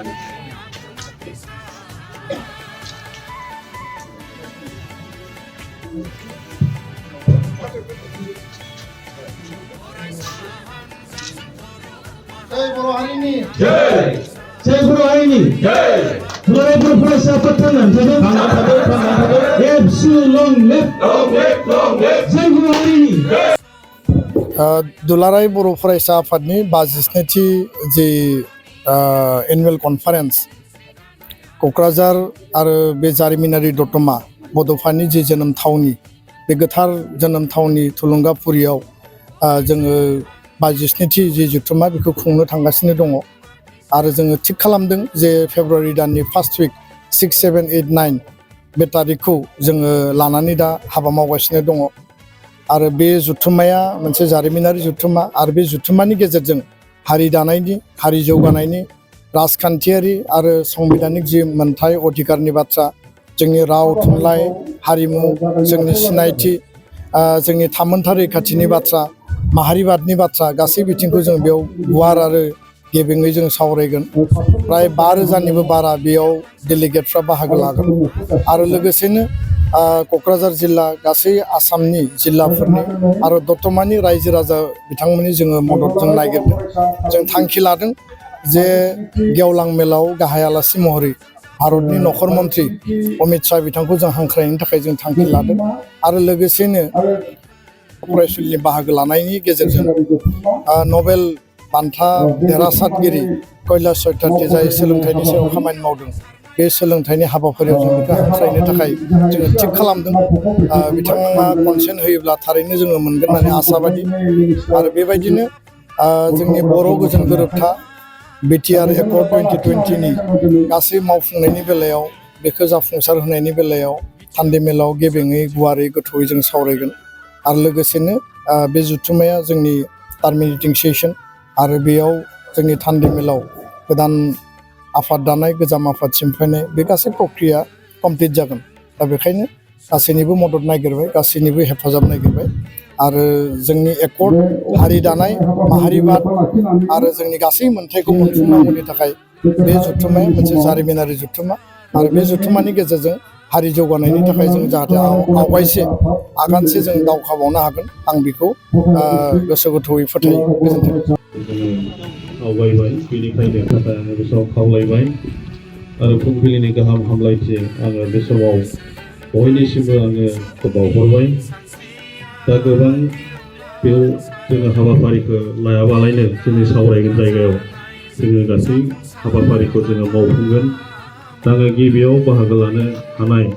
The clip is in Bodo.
जय बर' हारिनि जय जय बर' हारिनि जय दुलाराय बर' फरायसा आफाद थांनानै थादों एबसु लं लेफ्ट जय बर' हारिनि दुलाराय बर' फरायसा आफादनि 52थि जे एनुवेल कनफारेन्स क'क्राझार आरो बे जारिमिनारि दतमा बड'फानि जे जोनोम थावनि बे गोथार जोनोम थावनि थुलुंगाफुरियाव जोङो 52थि जे जथुम्मा बेखौ खुंनो थांगासिनो दङ आरो जोङो थिग खालामदों जे फेब्रुवारि दाननि फार्स्ट उइक 6, 7, 8, 9 बे तारिखखौ जोङो लानानै दा हाबा मावगासिनो दङ आरो बे जुथुम्माया मोनसे जारिमिनारि जुथुम्मा आरो बे जुथुम्मानि गेजेरजों हारि दानायनि हारि जौगानायनि राजखान्थियारि आरो संबिधानिक जि मोनथाय अधिकारनि बाथ्रा जोंनि राव थुनलाइ हारिमु जोंनि सिनायथि जोंनि थामोनथा रैखाथिनि बाथ्रा माहारिबादनि बाथ्रा गासै बिथिंखौ जों बेयाव गुवार आरो गेबेङै जों सावरायगोन प्राय 5,000निबो बारा बेयाव डेलिगेटफ्रा बाहागो लागोन आरो लोगोसेनो क'क्राझार जिल्ला गासै आसामनि जिल्लाफोरनि आरो दतमानि रायजो राजा बिथांमोननि जोङो मदद जों नागिरदों जों थांखि लादों जे गेवलां मेलाव गाहाय आलासि महरै भारतनि नखर मन्त्रि अमित शाह बिथांखौ जों हांख्रायनायनि थाखाय जों थांखि लादों आरो लोगोसेनो फरायसुलिनि बाहागो लानायनि गेजेरजों नबेल बान्था देरहासातगिरि कैलाश सत्यार्थी जाय सोलोंथाइनि सायाव खामानि मावदों बे सोलोंथाइनि हाबाफारियाव जों बेखौ हांख्रायनो थाखाय जोङो थिग खालामदों बिथांमोना कनसेन्ट होयोब्ला थारैनो जोङो मोनगोन होननानै आसाबादि आरो बेबायदिनो जोंनि बर' गोजोन गोरोबथा बिटिआर एकर्ड 2020नि गासै मावफुंनायनि बेलायाव बेखौ जाफुंसार होनायनि बेलायाव थान्दै मेलाव गेबेङै गुवारै गोथौयै जों सावरायगोन आरो लोगोसेनो बे जुथुम्माया जोंनि टार्मिनेटिं सेसन आरो बेयाव जोंनि थान्दै मेलाव गोदान आफाद दानाय गोजाम आफाद सिमफायनाय बे गासै प्रक्रिया कमप्लिट जागोन दा बेखायनो गासैनिबो मदद नागिरबाय गासैनिबो हेफाजाब नागिरबाय आरो जोंनि एकर्ड हारि दानाय माहारिबाद आरो जोंनि गासै मोनथायखौ मोनफुंनांगौनि थाखाय बे जुथुम्माया मोनसे जारिमिनारि जुथुम्मा आरो बे जुथुम्मानि गेजेरजों हारि जौगानायनि थाखाय जों जाहाथे आवगायसे आगानसे जों दावखाबावनो हागोन आं बेखौ गोसो गोथौयै फोथायो गोजोन्थों आवगायबाय बेनिखायनो थाखाय आङो बे समाव खावलायबाय आरो फुंबिलिनि गाहाम हामलायथि आङो बे समाव बयनिसिमबो आङो बावहरबाय दा गोबां बेयाव जोङो हाबाफारिखौ लायाबालायनो जोंनि सावरायगोन जायगायाव जोङो गासै हाबाफारिखौ जोङो मावफुंगोन दा आङो गिबियाव बाहागो लानो हानाय